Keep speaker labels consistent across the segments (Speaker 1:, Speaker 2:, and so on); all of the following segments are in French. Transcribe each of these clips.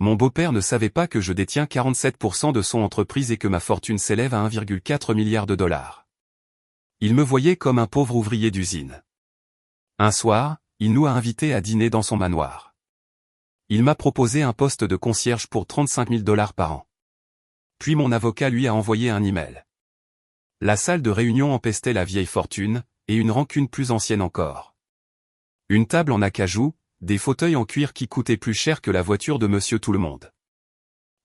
Speaker 1: Mon beau-père ne savait pas que je détiens 47% de son entreprise et que ma fortune s'élève à 1,4 milliard de dollars. Il me voyait comme un pauvre ouvrier d'usine. Un soir, il nous a invités à dîner dans son manoir. Il m'a proposé un poste de concierge pour 35 000 dollars par an. Puis mon avocat lui a envoyé un email. La salle de réunion empestait la vieille fortune, et une rancune plus ancienne encore. Une table en acajou, des fauteuils en cuir qui coûtaient plus cher que la voiture de Monsieur Tout-le-Monde.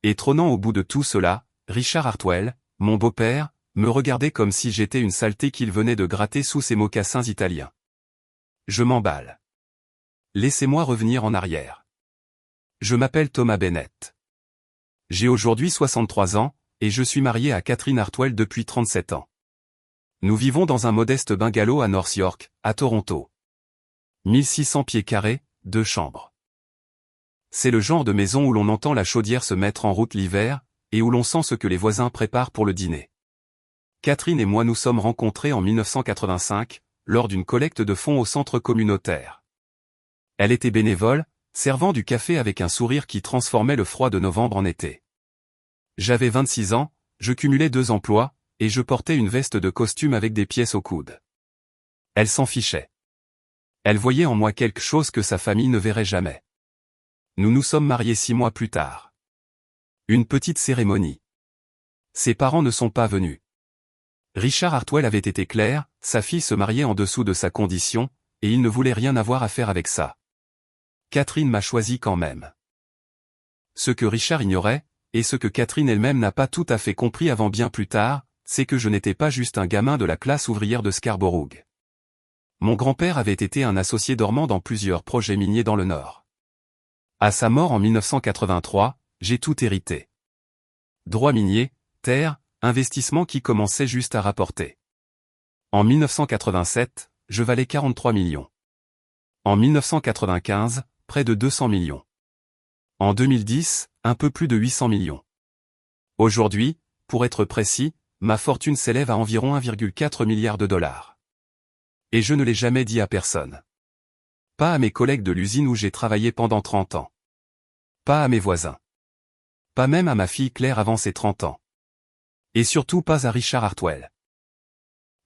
Speaker 1: Et trônant au bout de tout cela, Richard Hartwell, mon beau-père, me regardait comme si j'étais une saleté qu'il venait de gratter sous ses mocassins italiens. Je m'emballe. Laissez-moi revenir en arrière. Je m'appelle Thomas Bennett. J'ai aujourd'hui 63 ans, et je suis marié à Catherine Hartwell depuis 37 ans. Nous vivons dans un modeste bungalow à North York, à Toronto. 1600 pieds carrés, 2 chambres. C'est le genre de maison où l'on entend la chaudière se mettre en route l'hiver, et où l'on sent ce que les voisins préparent pour le dîner. Catherine et moi nous sommes rencontrés en 1985, lors d'une collecte de fonds au centre communautaire. Elle était bénévole, servant du café avec un sourire qui transformait le froid de novembre en été. J'avais 26 ans, je cumulais 2 emplois, et je portais une veste de costume avec des pièces au coude. Elle s'en fichait. Elle voyait en moi quelque chose que sa famille ne verrait jamais. Nous nous sommes mariés 6 mois plus tard. Une petite cérémonie. Ses parents ne sont pas venus. Richard Hartwell avait été clair, sa fille se mariait en dessous de sa condition, et il ne voulait rien avoir à faire avec ça. Catherine m'a choisi quand même. Ce que Richard ignorait, et ce que Catherine elle-même n'a pas tout à fait compris avant bien plus tard, c'est que je n'étais pas juste un gamin de la classe ouvrière de Scarborough. Mon grand-père avait été un associé dormant dans plusieurs projets miniers dans le Nord. À sa mort en 1983, j'ai tout hérité. Droits miniers, terres, investissements qui commençaient juste à rapporter. En 1987, je valais 43 millions. En 1995, près de 200 millions. En 2010, un peu plus de 800 millions. Aujourd'hui, pour être précis, ma fortune s'élève à environ 1,4 milliard de dollars. Et je ne l'ai jamais dit à personne. Pas à mes collègues de l'usine où j'ai travaillé pendant 30 ans. Pas à mes voisins. Pas même à ma fille Claire avant ses 30 ans. Et surtout pas à Richard Hartwell.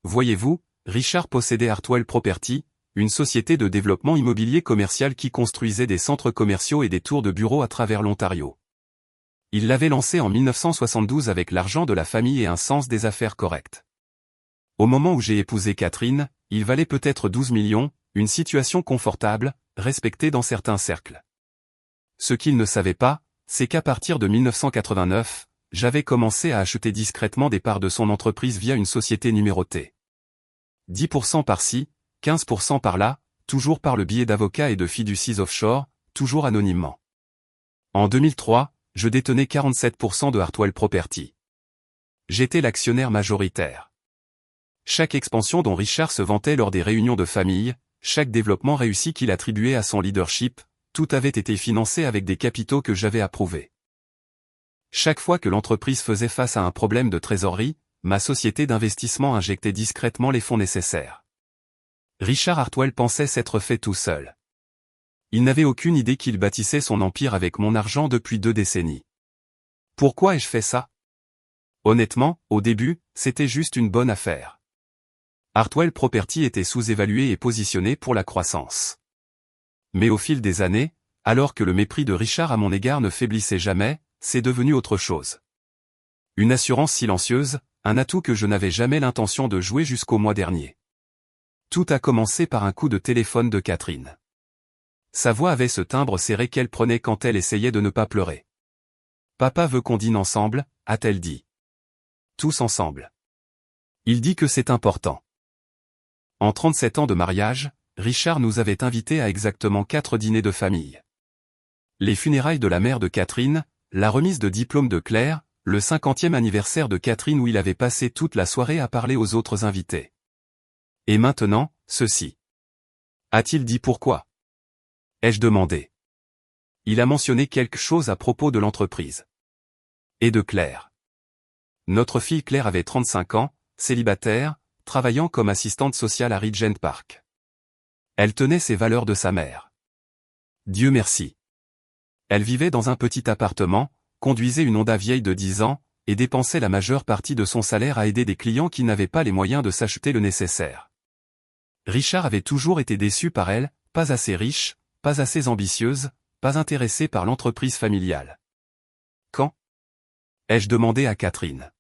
Speaker 1: Voyez-vous, Richard possédait Hartwell Property, une société de développement immobilier commercial qui construisait des centres commerciaux et des tours de bureaux à travers l'Ontario. Il l'avait lancé en 1972 avec l'argent de la famille et un sens des affaires correct. Au moment où j'ai épousé Catherine, il valait peut-être 12 millions, une situation confortable, respectée dans certains cercles. Ce qu'il ne savait pas, c'est qu'à partir de 1989, j'avais commencé à acheter discrètement des parts de son entreprise via une société numérotée. 10% par-ci, 15% par-là, toujours par le biais d'avocats et de fiducies offshore, toujours anonymement. En 2003, je détenais 47% de Hartwell Property. J'étais l'actionnaire majoritaire. Chaque expansion dont Richard se vantait lors des réunions de famille, chaque développement réussi qu'il attribuait à son leadership, tout avait été financé avec des capitaux que j'avais approuvés. Chaque fois que l'entreprise faisait face à un problème de trésorerie, ma société d'investissement injectait discrètement les fonds nécessaires. Richard Hartwell pensait s'être fait tout seul. Il n'avait aucune idée qu'il bâtissait son empire avec mon argent depuis 2 décennies. Pourquoi ai-je fait ça? Honnêtement, au début, c'était juste une bonne affaire. Hartwell Property était sous-évalué et positionné pour la croissance. Mais au fil des années, alors que le mépris de Richard à mon égard ne faiblissait jamais, c'est devenu autre chose. Une assurance silencieuse, un atout que je n'avais jamais l'intention de jouer jusqu'au mois dernier. Tout a commencé par un coup de téléphone de Catherine. Sa voix avait ce timbre serré qu'elle prenait quand elle essayait de ne pas pleurer. « Papa veut qu'on dîne ensemble », a-t-elle dit. Tous ensemble. Il dit que c'est important. En 37 ans de mariage, Richard nous avait invités à exactement 4 dîners de famille. Les funérailles de la mère de Catherine, la remise de diplôme de Claire, le 50e anniversaire de Catherine où il avait passé toute la soirée à parler aux autres invités. Et maintenant, ceci. A-t-il dit pourquoi? Ai-je demandé. Il a mentionné quelque chose à propos de l'entreprise. Et de Claire. Notre fille Claire avait 35 ans, célibataire, travaillant comme assistante sociale à Regent Park. Elle tenait ses valeurs de sa mère. Dieu merci. Elle vivait dans un petit appartement, conduisait une Honda vieille de 10 ans, et dépensait la majeure partie de son salaire à aider des clients qui n'avaient pas les moyens de s'acheter le nécessaire. Richard avait toujours été déçu par elle, pas assez riche, pas assez ambitieuse, pas intéressée par l'entreprise familiale. Quand? Ai-je demandé à Catherine.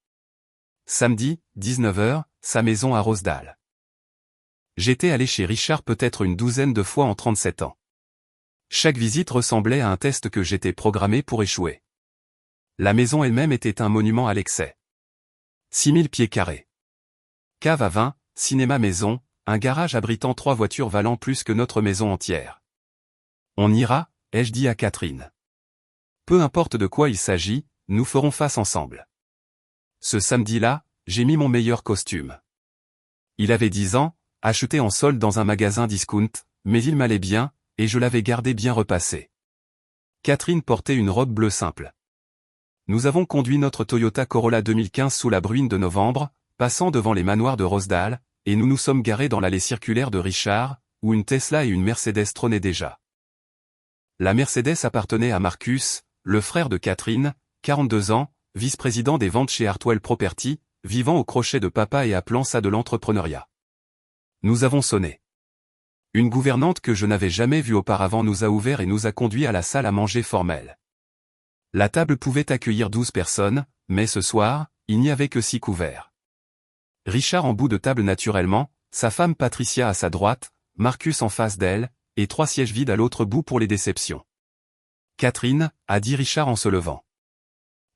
Speaker 1: Samedi, 19h, sa maison à Rosedale. J'étais allé chez Richard peut-être une douzaine de fois en 37 ans. Chaque visite ressemblait à un test que j'étais programmé pour échouer. La maison elle-même était un monument à l'excès. 6000 pieds carrés. Cave à vin, cinéma maison, un garage abritant 3 voitures valant plus que notre maison entière. On ira, ai-je dit à Catherine. Peu importe de quoi il s'agit, nous ferons face ensemble. Ce samedi-là, j'ai mis mon meilleur costume. Il avait 10 ans, acheté en solde dans un magasin discount, mais il m'allait bien, et je l'avais gardé bien repassé. Catherine portait une robe bleue simple. Nous avons conduit notre Toyota Corolla 2015 sous la bruine de novembre, passant devant les manoirs de Rosedale, et nous nous sommes garés dans l'allée circulaire de Richard, où une Tesla et une Mercedes trônaient déjà. La Mercedes appartenait à Marcus, le frère de Catherine, 42 ans, vice-président des ventes chez Hartwell Property, vivant au crochet de papa et appelant ça de l'entrepreneuriat. Nous avons sonné. Une gouvernante que je n'avais jamais vue auparavant nous a ouvert et nous a conduits à la salle à manger formelle. La table pouvait accueillir 12 personnes, mais ce soir, il n'y avait que 6 couverts. Richard en bout de table naturellement, sa femme Patricia à sa droite, Marcus en face d'elle, et 3 sièges vides à l'autre bout pour les déceptions. Catherine, a dit Richard en se levant.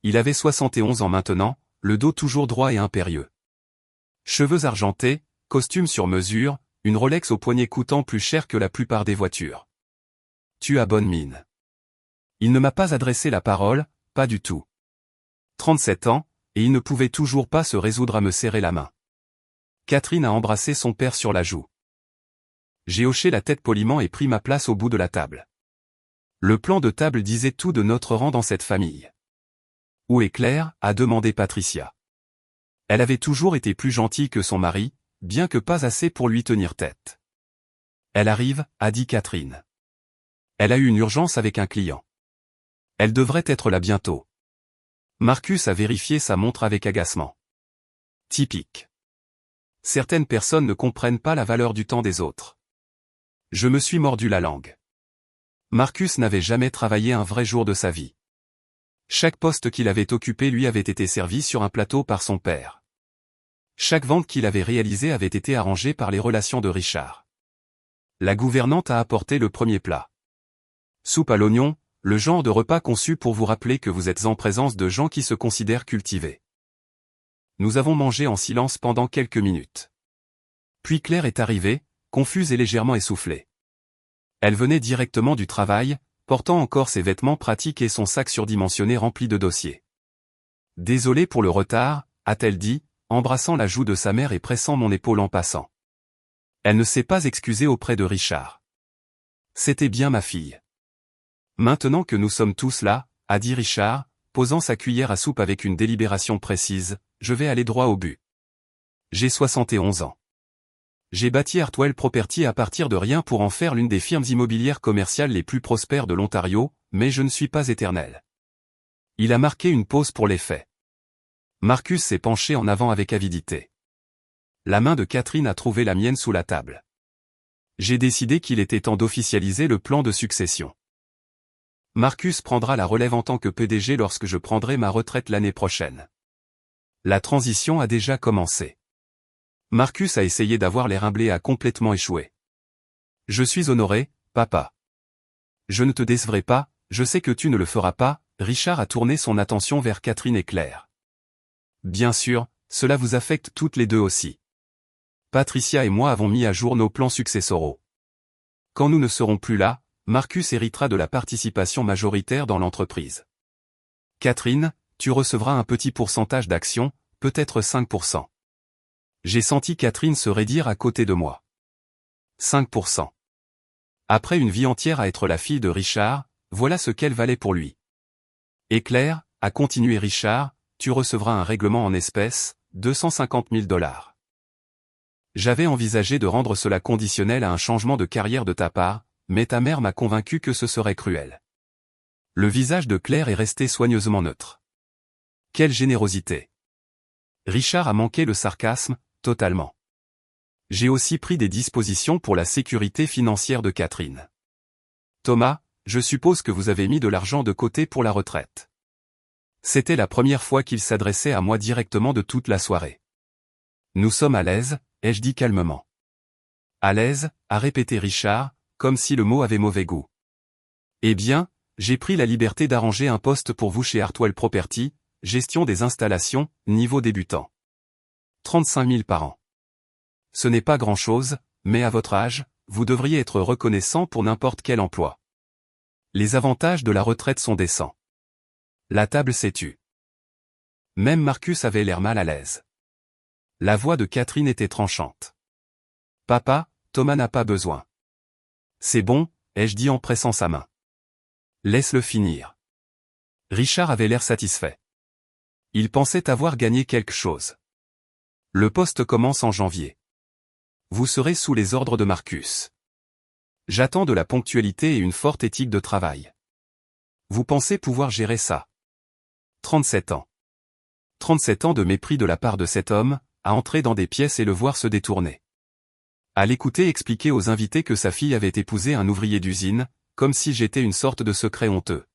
Speaker 1: Il avait 71 ans maintenant, le dos toujours droit et impérieux. Cheveux argentés, costume sur mesure, une Rolex au poignet coûtant plus cher que la plupart des voitures. Tu as bonne mine. Il ne m'a pas adressé la parole, pas du tout. 37 ans, et il ne pouvait toujours pas se résoudre à me serrer la main. Catherine a embrassé son père sur la joue. J'ai hoché la tête poliment et pris ma place au bout de la table. Le plan de table disait tout de notre rang dans cette famille. Où est Claire? A demandé Patricia. Elle avait toujours été plus gentille que son mari, bien que pas assez pour lui tenir tête. Elle arrive, a dit Catherine. Elle a eu une urgence avec un client. Elle devrait être là bientôt. Marcus a vérifié sa montre avec agacement. Typique. Certaines personnes ne comprennent pas la valeur du temps des autres. Je me suis mordu la langue. Marcus n'avait jamais travaillé un vrai jour de sa vie. Chaque poste qu'il avait occupé lui avait été servi sur un plateau par son père. Chaque vente qu'il avait réalisée avait été arrangée par les relations de Richard. La gouvernante a apporté le premier plat. Soupe à l'oignon, le genre de repas conçu pour vous rappeler que vous êtes en présence de gens qui se considèrent cultivés. Nous avons mangé en silence pendant quelques minutes. Puis Claire est arrivée, confuse et légèrement essoufflée. Elle venait directement du travail, portant encore ses vêtements pratiques et son sac surdimensionné rempli de dossiers. Désolée pour le retard, a-t-elle dit, embrassant la joue de sa mère et pressant mon épaule en passant. Elle ne s'est pas excusée auprès de Richard. C'était bien ma fille. Maintenant que nous sommes tous là, a dit Richard, posant sa cuillère à soupe avec une délibération précise, je vais aller droit au but. J'ai 71 ans. J'ai bâti Hartwell Property à partir de rien pour en faire l'une des firmes immobilières commerciales les plus prospères de l'Ontario, mais je ne suis pas éternel. Il a marqué une pause pour les faits. Marcus s'est penché en avant avec avidité. La main de Catherine a trouvé la mienne sous la table. J'ai décidé qu'il était temps d'officialiser le plan de succession. Marcus prendra la relève en tant que PDG lorsque je prendrai ma retraite l'année prochaine. La transition a déjà commencé. Marcus a essayé d'avoir les reins blés et a complètement échoué. Je suis honoré, papa. Je ne te décevrai pas, je sais que tu ne le feras pas, Richard a tourné son attention vers Catherine et Claire. Bien sûr, cela vous affecte toutes les deux aussi. Patricia et moi avons mis à jour nos plans successoraux. Quand nous ne serons plus là, Marcus héritera de la participation majoritaire dans l'entreprise. Catherine, tu recevras un petit pourcentage d'actions, peut-être 5%. J'ai senti Catherine se raidir à côté de moi. 5%. Après une vie entière à être la fille de Richard, voilà ce qu'elle valait pour lui. Et Claire, a continué Richard, tu recevras un règlement en espèces, 250 000 $. J'avais envisagé de rendre cela conditionnel à un changement de carrière de ta part, mais ta mère m'a convaincu que ce serait cruel. Le visage de Claire est resté soigneusement neutre. Quelle générosité! Richard a manqué le sarcasme, totalement. J'ai aussi pris des dispositions pour la sécurité financière de Catherine. Thomas, je suppose que vous avez mis de l'argent de côté pour la retraite. C'était la première fois qu'il s'adressait à moi directement de toute la soirée. Nous sommes à l'aise, ai-je dit calmement. À l'aise, a répété Richard, comme si le mot avait mauvais goût. Eh bien, j'ai pris la liberté d'arranger un poste pour vous chez Hartwell Property, gestion des installations, niveau débutant. 35 000 par an. Ce n'est pas grand-chose, mais à votre âge, vous devriez être reconnaissant pour n'importe quel emploi. Les avantages de la retraite sont décents. La table s'est tue. Même Marcus avait l'air mal à l'aise. La voix de Catherine était tranchante. Papa, Thomas n'a pas besoin. C'est bon, ai-je dit en pressant sa main. Laisse-le finir. Richard avait l'air satisfait. Il pensait avoir gagné quelque chose. Le poste commence en janvier. Vous serez sous les ordres de Marcus. J'attends de la ponctualité et une forte éthique de travail. Vous pensez pouvoir gérer ça? 37 ans. 37 ans de mépris de la part de cet homme, à entrer dans des pièces et le voir se détourner. À l'écouter expliquer aux invités que sa fille avait épousé un ouvrier d'usine, comme si j'étais une sorte de secret honteux.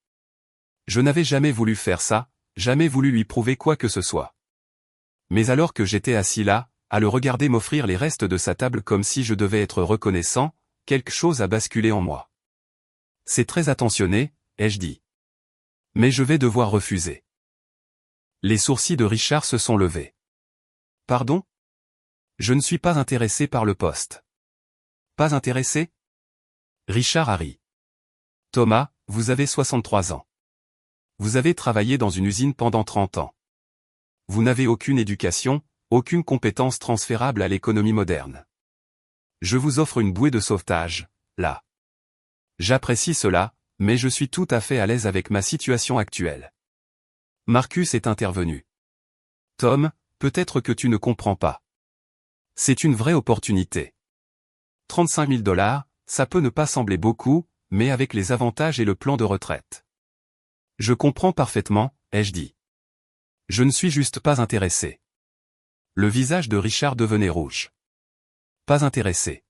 Speaker 1: Je n'avais jamais voulu faire ça, jamais voulu lui prouver quoi que ce soit. Mais alors que j'étais assis là, à le regarder m'offrir les restes de sa table comme si je devais être reconnaissant, quelque chose a basculé en moi. C'est très attentionné, ai-je dit. Mais je vais devoir refuser. Les sourcils de Richard se sont levés. Pardon? Je ne suis pas intéressé par le poste. Pas intéressé? Richard a ri. Thomas, vous avez 63 ans. Vous avez travaillé dans une usine pendant 30 ans. Vous n'avez aucune éducation, aucune compétence transférable à l'économie moderne. Je vous offre une bouée de sauvetage, là. J'apprécie cela, mais je suis tout à fait à l'aise avec ma situation actuelle. Marcus est intervenu. Tom, peut-être que tu ne comprends pas. C'est une vraie opportunité. 35 000 $, ça peut ne pas sembler beaucoup, mais avec les avantages et le plan de retraite. Je comprends parfaitement, ai-je dit. Je ne suis juste pas intéressé. Le visage de Richard devenait rouge. Pas intéressé.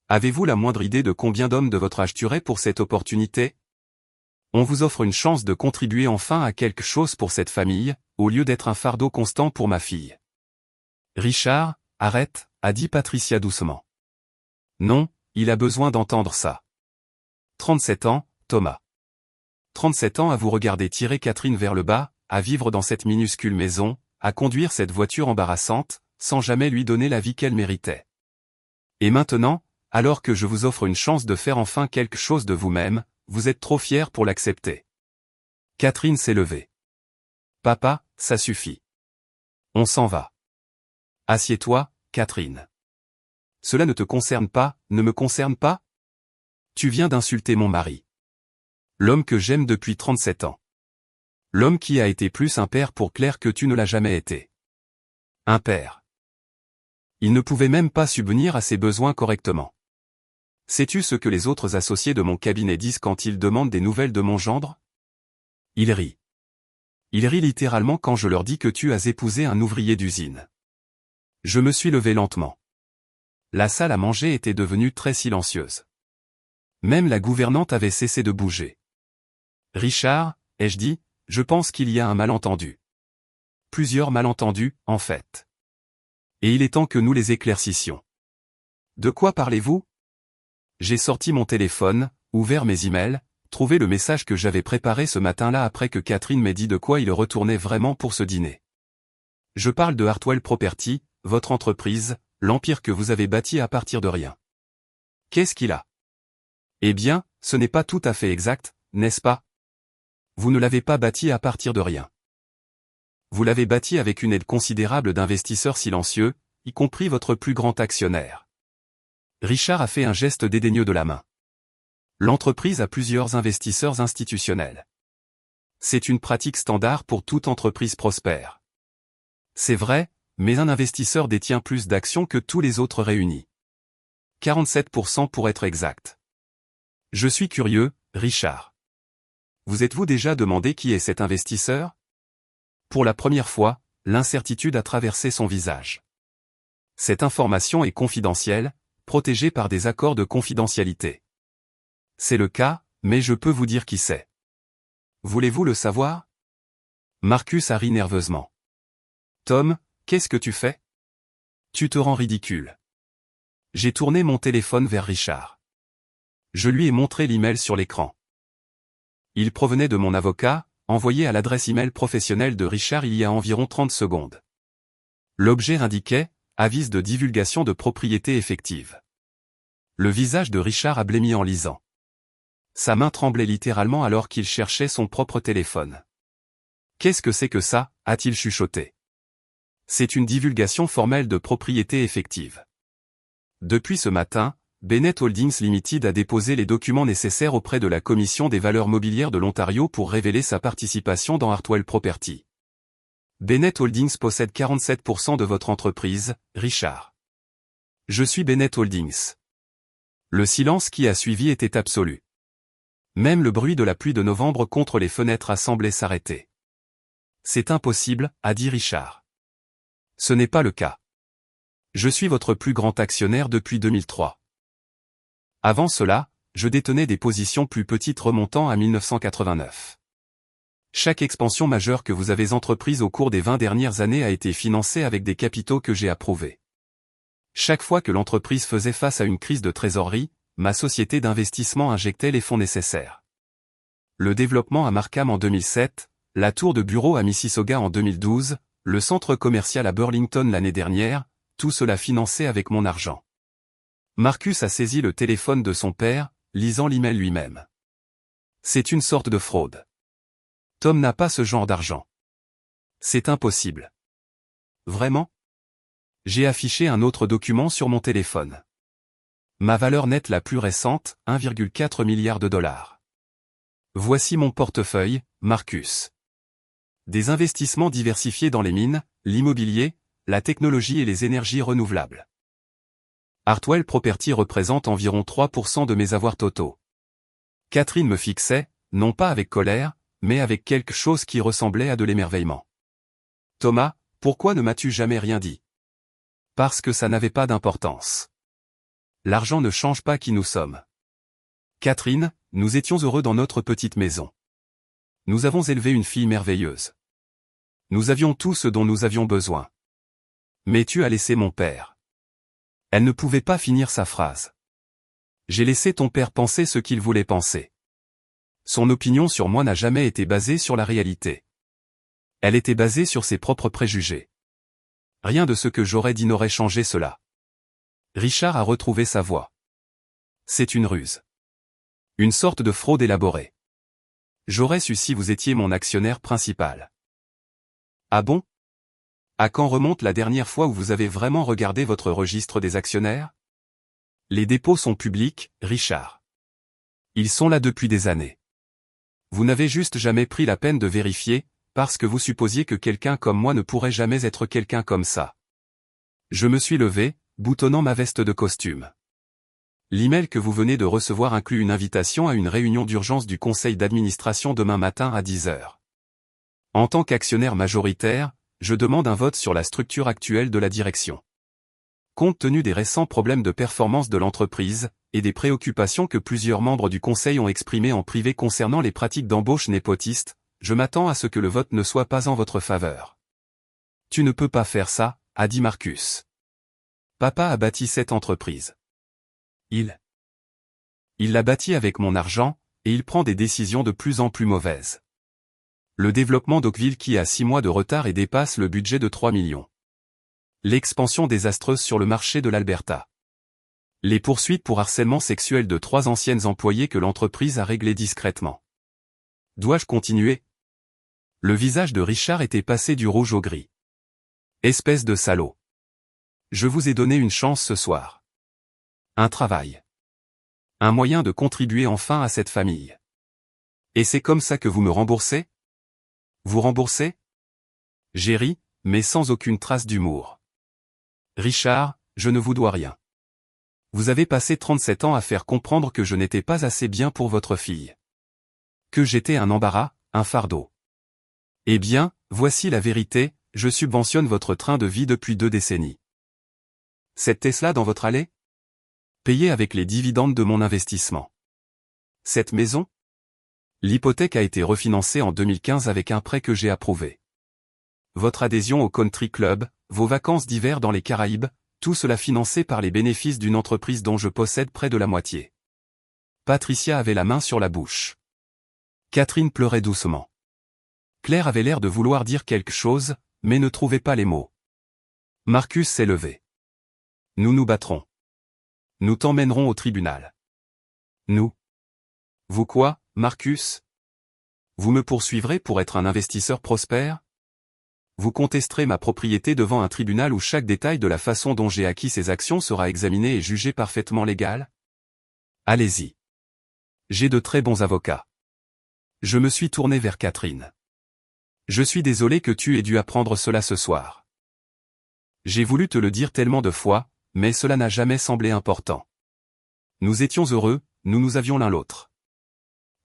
Speaker 1: Avez-vous la moindre idée de combien d'hommes de votre âge tueraient pour cette opportunité? On vous offre une chance de contribuer enfin à quelque chose pour cette famille, au lieu d'être un fardeau constant pour ma fille. Richard, arrête, a dit Patricia doucement. Non, il a besoin d'entendre ça. 37 ans, Thomas. 37 ans à vous regarder tirer Catherine vers le bas, à vivre dans cette minuscule maison, à conduire cette voiture embarrassante, sans jamais lui donner la vie qu'elle méritait. Et maintenant, alors que je vous offre une chance de faire enfin quelque chose de vous-même, vous êtes trop fier pour l'accepter. Catherine s'est levée. Papa, ça suffit. On s'en va. Assieds-toi, Catherine. Cela ne te concerne pas, ne me concerne pas? Tu viens d'insulter mon mari. L'homme que j'aime depuis 37 ans. L'homme qui a été plus un père pour Claire que tu ne l'as jamais été. Un père. Il ne pouvait même pas subvenir à ses besoins correctement. Sais-tu ce que les autres associés de mon cabinet disent quand ils demandent des nouvelles de mon gendre? Il rit. Il rit littéralement quand je leur dis que tu as épousé un ouvrier d'usine. Je me suis levé lentement. La salle à manger était devenue très silencieuse. Même la gouvernante avait cessé de bouger. Richard, ai-je dit, je pense qu'il y a un malentendu. Plusieurs malentendus, en fait. Et il est temps que nous les éclaircissions. De quoi parlez-vous? J'ai sorti mon téléphone, ouvert mes emails, trouvé le message que j'avais préparé ce matin-là après que Catherine m'ait dit de quoi il retournait vraiment pour ce dîner. Je parle de Hartwell Property, votre entreprise, l'empire que vous avez bâti à partir de rien. Qu'est-ce qu'il a? Eh bien, ce n'est pas tout à fait exact, n'est-ce pas? Vous ne l'avez pas bâti à partir de rien. Vous l'avez bâti avec une aide considérable d'investisseurs silencieux, y compris votre plus grand actionnaire. Richard a fait un geste dédaigneux de la main. L'entreprise a plusieurs investisseurs institutionnels. C'est une pratique standard pour toute entreprise prospère. C'est vrai, mais un investisseur détient plus d'actions que tous les autres réunis. 47% pour être exact. Je suis curieux, Richard. Vous êtes-vous déjà demandé qui est cet investisseur? Pour la première fois, l'incertitude a traversé son visage. Cette information est confidentielle, protégée par des accords de confidentialité. C'est le cas, mais je peux vous dire qui c'est. Voulez-vous le savoir? Marcus a ri nerveusement. Tom, qu'est-ce que tu fais? Tu te rends ridicule. J'ai tourné mon téléphone vers Richard. Je lui ai montré l'email sur l'écran. Il provenait de mon avocat, envoyé à l'adresse email professionnelle de Richard il y a environ 30 secondes. L'objet indiquait « Avis de divulgation de propriété effective ». Le visage de Richard a blêmi en lisant. Sa main tremblait littéralement alors qu'il cherchait son propre téléphone. « Qu'est-ce que c'est que ça ?» a-t-il chuchoté. « C'est une divulgation formelle de propriété effective. » Depuis ce matin, Bennett Holdings Limited a déposé les documents nécessaires auprès de la Commission des valeurs mobilières de l'Ontario pour révéler sa participation dans Hartwell Property. Bennett Holdings possède 47% de votre entreprise, Richard. Je suis Bennett Holdings. Le silence qui a suivi était absolu. Même le bruit de la pluie de novembre contre les fenêtres a semblé s'arrêter. C'est impossible, a dit Richard. Ce n'est pas le cas. Je suis votre plus grand actionnaire depuis 2003. Avant cela, je détenais des positions plus petites remontant à 1989. Chaque expansion majeure que vous avez entreprise au cours des 20 dernières années a été financée avec des capitaux que j'ai approuvés. Chaque fois que l'entreprise faisait face à une crise de trésorerie, ma société d'investissement injectait les fonds nécessaires. Le développement à Markham en 2007, la tour de bureau à Mississauga en 2012, le centre commercial à Burlington l'année dernière, tout cela financé avec mon argent. Marcus a saisi le téléphone de son père, lisant l'email lui-même. C'est une sorte de fraude. Tom n'a pas ce genre d'argent. C'est impossible. Vraiment? J'ai affiché un autre document sur mon téléphone. Ma valeur nette la plus récente, 1,4 milliard de dollars. Voici mon portefeuille, Marcus. Des investissements diversifiés dans les mines, l'immobilier, la technologie et les énergies renouvelables. Hartwell Property représente environ 3% de mes avoirs totaux. Catherine me fixait, non pas avec colère, mais avec quelque chose qui ressemblait à de l'émerveillement. Thomas, pourquoi ne m'as-tu jamais rien dit? Parce que ça n'avait pas d'importance. L'argent ne change pas qui nous sommes. Catherine, nous étions heureux dans notre petite maison. Nous avons élevé une fille merveilleuse. Nous avions tout ce dont nous avions besoin. Mais tu as laissé mon père. Elle ne pouvait pas finir sa phrase. J'ai laissé ton père penser ce qu'il voulait penser. Son opinion sur moi n'a jamais été basée sur la réalité. Elle était basée sur ses propres préjugés. Rien de ce que j'aurais dit n'aurait changé cela. Richard a retrouvé sa voix. C'est une ruse. Une sorte de fraude élaborée. J'aurais su si vous étiez mon actionnaire principal. Ah bon? À quand remonte la dernière fois où vous avez vraiment regardé votre registre des actionnaires? Les dépôts sont publics, Richard. Ils sont là depuis des années. Vous n'avez juste jamais pris la peine de vérifier, parce que vous supposiez que quelqu'un comme moi ne pourrait jamais être quelqu'un comme ça. Je me suis levé, boutonnant ma veste de costume. L'email que vous venez de recevoir inclut une invitation à une réunion d'urgence du conseil d'administration demain matin à 10 heures. En tant qu'actionnaire majoritaire, je demande un vote sur la structure actuelle de la direction. Compte tenu des récents problèmes de performance de l'entreprise, et des préoccupations que plusieurs membres du conseil ont exprimées en privé concernant les pratiques d'embauche népotistes, je m'attends à ce que le vote ne soit pas en votre faveur. Tu ne peux pas faire ça, a dit Marcus. Papa a bâti cette entreprise. Il l'a bâti avec mon argent, et il prend des décisions de plus en plus mauvaises. Le développement d'Oakville qui a 6 mois de retard et dépasse le budget de 3 millions. L'expansion désastreuse sur le marché de l'Alberta. Les poursuites pour harcèlement sexuel de 3 anciennes employées que l'entreprise a réglées discrètement. Dois-je continuer? Le visage de Richard était passé du rouge au gris. Espèce de salaud. Je vous ai donné une chance ce soir. Un travail. Un moyen de contribuer enfin à cette famille. Et c'est comme ça que vous me remboursez? Vous remboursez? J'ai ri, mais sans aucune trace d'humour. Richard, je ne vous dois rien. Vous avez passé 37 ans à faire comprendre que je n'étais pas assez bien pour votre fille. Que j'étais un embarras, un fardeau. Eh bien, voici la vérité, je subventionne votre train de vie depuis 2 décennies. Cette Tesla dans votre allée? Payée avec les dividendes de mon investissement. Cette maison? L'hypothèque a été refinancée en 2015 avec un prêt que j'ai approuvé. Votre adhésion au Country Club, vos vacances d'hiver dans les Caraïbes, tout cela financé par les bénéfices d'une entreprise dont je possède près de la moitié. Patricia avait la main sur la bouche. Catherine pleurait doucement. Claire avait l'air de vouloir dire quelque chose, mais ne trouvait pas les mots. Marcus s'est levé. Nous nous battrons. Nous t'emmènerons au tribunal. Nous. Vous quoi, Marcus? Vous me poursuivrez pour être un investisseur prospère? Vous contesterez ma propriété devant un tribunal où chaque détail de la façon dont j'ai acquis ces actions sera examiné et jugé parfaitement légal? Allez-y. J'ai de très bons avocats. Je me suis tourné vers Catherine. Je suis désolé que tu aies dû apprendre cela ce soir. J'ai voulu te le dire tellement de fois, mais cela n'a jamais semblé important. Nous étions heureux, nous nous avions l'un l'autre.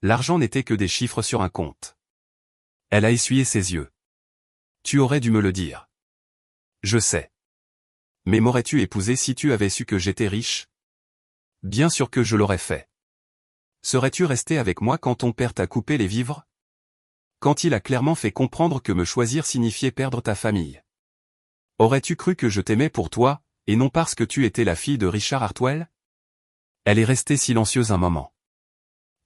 Speaker 1: L'argent n'était que des chiffres sur un compte. Elle a essuyé ses yeux. Tu aurais dû me le dire. Je sais. Mais m'aurais-tu épousé si tu avais su que j'étais riche? Bien sûr que je l'aurais fait. Serais-tu resté avec moi quand ton père t'a coupé les vivres? Quand il a clairement fait comprendre que me choisir signifiait perdre ta famille. Aurais-tu cru que je t'aimais pour toi, et non parce que tu étais la fille de Richard Hartwell? Elle est restée silencieuse un moment.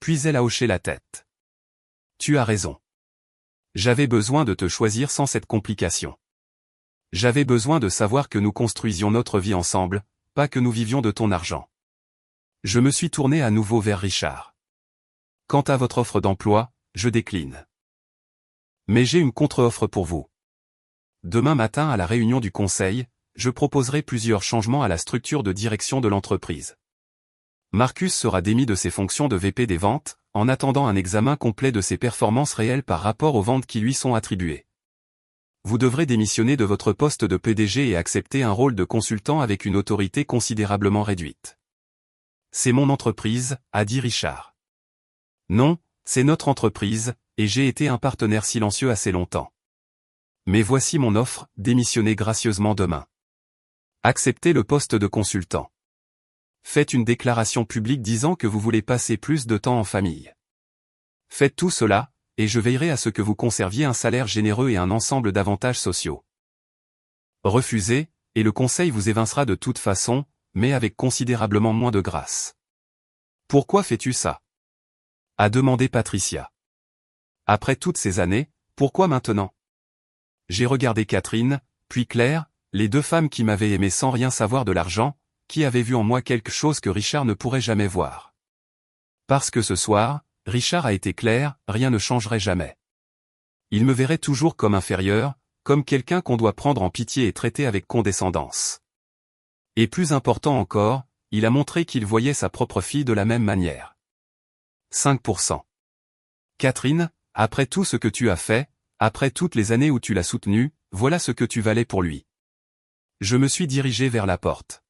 Speaker 1: Puis elle a hoché la tête. Tu as raison. J'avais besoin de te choisir sans cette complication. J'avais besoin de savoir que nous construisions notre vie ensemble, pas que nous vivions de ton argent. Je me suis tourné à nouveau vers Richard. Quant à votre offre d'emploi, je décline. Mais j'ai une contre-offre pour vous. Demain matin à la réunion du conseil, je proposerai plusieurs changements à la structure de direction de l'entreprise. Marcus sera démis de ses fonctions de VP des ventes, en attendant un examen complet de ses performances réelles par rapport aux ventes qui lui sont attribuées. Vous devrez démissionner de votre poste de PDG et accepter un rôle de consultant avec une autorité considérablement réduite. C'est mon entreprise, a dit Richard. Non, c'est notre entreprise, et j'ai été un partenaire silencieux assez longtemps. Mais voici mon offre, démissionnez gracieusement demain. Acceptez le poste de consultant. Faites une déclaration publique disant que vous voulez passer plus de temps en famille. Faites tout cela, et je veillerai à ce que vous conserviez un salaire généreux et un ensemble d'avantages sociaux. Refusez, et le conseil vous évincera de toute façon, mais avec considérablement moins de grâce. Pourquoi fais-tu ça? A demandé Patricia. Après toutes ces années, pourquoi maintenant? J'ai regardé Catherine, puis Claire, les 2 femmes qui m'avaient aimé sans rien savoir de l'argent, qui avaient vu en moi quelque chose que Richard ne pourrait jamais voir. Parce que ce soir, Richard a été clair, rien ne changerait jamais. Il me verrait toujours comme inférieur, comme quelqu'un qu'on doit prendre en pitié et traiter avec condescendance. Et plus important encore, il a montré qu'il voyait sa propre fille de la même manière. 5%. Catherine, après tout ce que tu as fait, après toutes les années où tu l'as soutenu, voilà ce que tu valais pour lui. Je me suis dirigé vers la porte.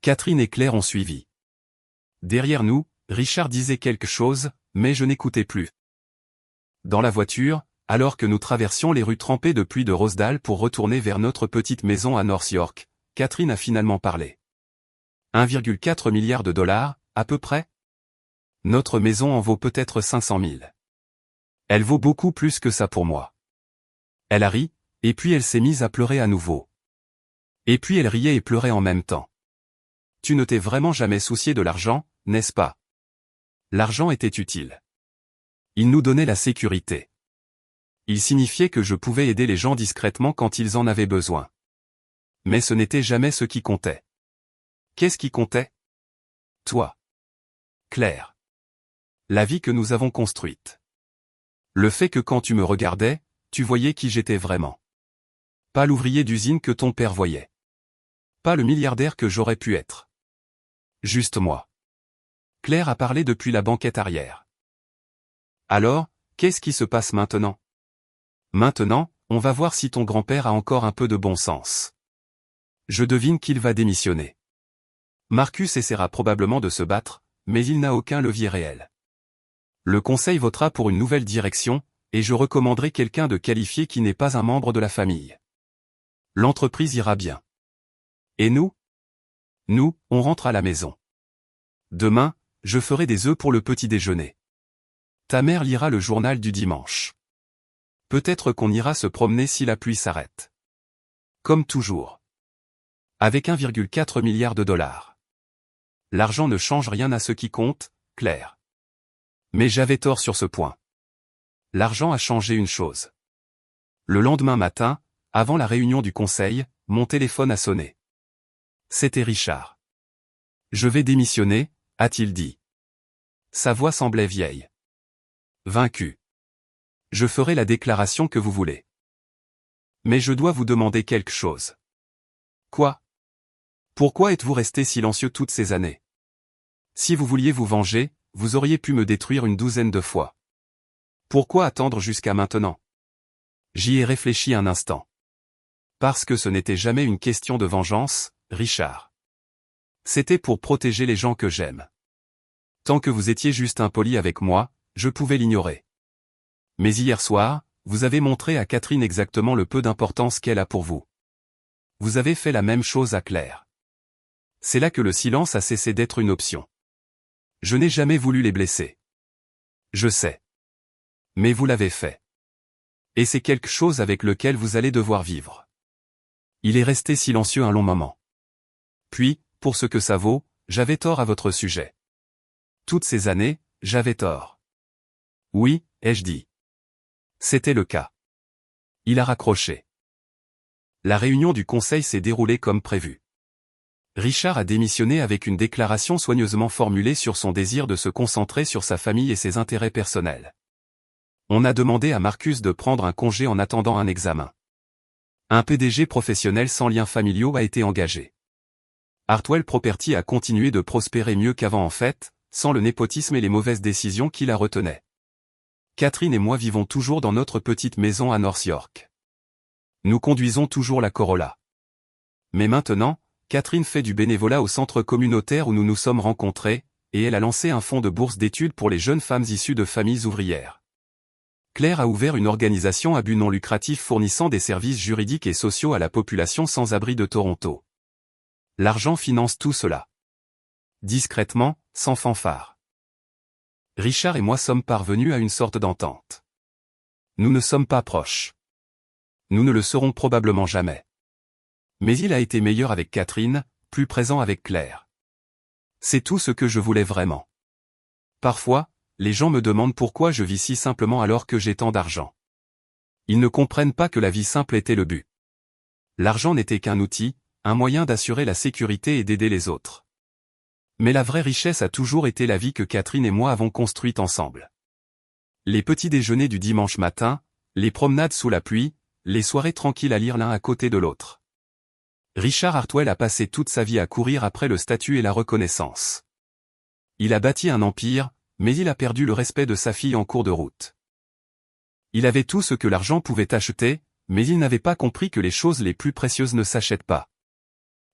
Speaker 1: Catherine et Claire ont suivi. Derrière nous, Richard disait quelque chose, mais je n'écoutais plus. Dans la voiture, alors que nous traversions les rues trempées de pluie de Rosedale pour retourner vers notre petite maison à North York, Catherine a finalement parlé. 1,4 milliard de dollars, à peu près? Notre maison en vaut peut-être 500 000. Elle vaut beaucoup plus que ça pour moi. Elle a ri, et puis elle s'est mise à pleurer à nouveau. Et puis elle riait et pleurait en même temps. Tu ne t'es vraiment jamais soucié de l'argent, n'est-ce pas? L'argent était utile. Il nous donnait la sécurité. Il signifiait que je pouvais aider les gens discrètement quand ils en avaient besoin. Mais ce n'était jamais ce qui comptait. Qu'est-ce qui comptait? Toi. Claire. La vie que nous avons construite. Le fait que quand tu me regardais, tu voyais qui j'étais vraiment. Pas l'ouvrier d'usine que ton père voyait. Pas le milliardaire que j'aurais pu être. Juste moi. Claire a parlé depuis la banquette arrière. Alors, qu'est-ce qui se passe maintenant? Maintenant, on va voir si ton grand-père a encore un peu de bon sens. Je devine qu'il va démissionner. Marcus essaiera probablement de se battre, mais il n'a aucun levier réel. Le conseil votera pour une nouvelle direction, et je recommanderai quelqu'un de qualifié qui n'est pas un membre de la famille. L'entreprise ira bien. Et nous? Nous, on rentre à la maison. Demain, je ferai des œufs pour le petit déjeuner. Ta mère lira le journal du dimanche. Peut-être qu'on ira se promener si la pluie s'arrête. Comme toujours. Avec 1,4 milliard de dollars. L'argent ne change rien à ce qui compte, Claire. Mais j'avais tort sur ce point. L'argent a changé une chose. Le lendemain matin, avant la réunion du conseil, mon téléphone a sonné. C'était Richard. Je vais démissionner, a-t-il dit. Sa voix semblait vieille. Vaincu. Je ferai la déclaration que vous voulez. Mais je dois vous demander quelque chose. Quoi? Pourquoi êtes-vous resté silencieux toutes ces années? Si vous vouliez vous venger, vous auriez pu me détruire une douzaine de fois. Pourquoi attendre jusqu'à maintenant? J'y ai réfléchi un instant. Parce que ce n'était jamais une question de vengeance, Richard. C'était pour protéger les gens que j'aime. Tant que vous étiez juste impoli avec moi, je pouvais l'ignorer. Mais hier soir, vous avez montré à Catherine exactement le peu d'importance qu'elle a pour vous. Vous avez fait la même chose à Claire. C'est là que le silence a cessé d'être une option. Je n'ai jamais voulu les blesser. Je sais. Mais vous l'avez fait. Et c'est quelque chose avec lequel vous allez devoir vivre. Il est resté silencieux un long moment. Puis, pour ce que ça vaut, j'avais tort à votre sujet. Toutes ces années, j'avais tort. Oui, ai-je dit. C'était le cas. Il a raccroché. La réunion du conseil s'est déroulée comme prévu. Richard a démissionné avec une déclaration soigneusement formulée sur son désir de se concentrer sur sa famille et ses intérêts personnels. On a demandé à Marcus de prendre un congé en attendant un examen. Un PDG professionnel sans liens familiaux a été engagé. Hartwell Property a continué de prospérer mieux qu'avant en fait, sans le népotisme et les mauvaises décisions qui la retenaient. Catherine et moi vivons toujours dans notre petite maison à North York. Nous conduisons toujours la Corolla. Mais maintenant, Catherine fait du bénévolat au centre communautaire où nous nous sommes rencontrés, et elle a lancé un fonds de bourse d'études pour les jeunes femmes issues de familles ouvrières. Claire a ouvert une organisation à but non lucratif fournissant des services juridiques et sociaux à la population sans abri de Toronto. L'argent finance tout cela. Discrètement, sans fanfare. Richard et moi sommes parvenus à une sorte d'entente. Nous ne sommes pas proches. Nous ne le serons probablement jamais. Mais il a été meilleur avec Catherine, plus présent avec Claire. C'est tout ce que je voulais vraiment. Parfois, les gens me demandent pourquoi je vis si simplement alors que j'ai tant d'argent. Ils ne comprennent pas que la vie simple était le but. L'argent n'était qu'un outil, un moyen d'assurer la sécurité et d'aider les autres. Mais la vraie richesse a toujours été la vie que Catherine et moi avons construite ensemble. Les petits déjeuners du dimanche matin, les promenades sous la pluie, les soirées tranquilles à lire l'un à côté de l'autre. Richard Hartwell a passé toute sa vie à courir après le statut et la reconnaissance. Il a bâti un empire, mais il a perdu le respect de sa fille en cours de route. Il avait tout ce que l'argent pouvait acheter, mais il n'avait pas compris que les choses les plus précieuses ne s'achètent pas.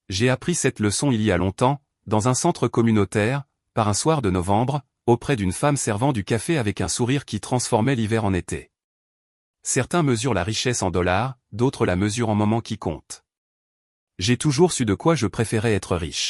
Speaker 1: J'ai appris cette leçon il y a longtemps, dans un centre communautaire, par un soir de novembre, auprès d'une femme servant du café avec un sourire qui transformait l'hiver en été. Certains mesurent la richesse en dollars, d'autres la mesurent en moments qui comptent. J'ai toujours su de quoi je préférais être riche.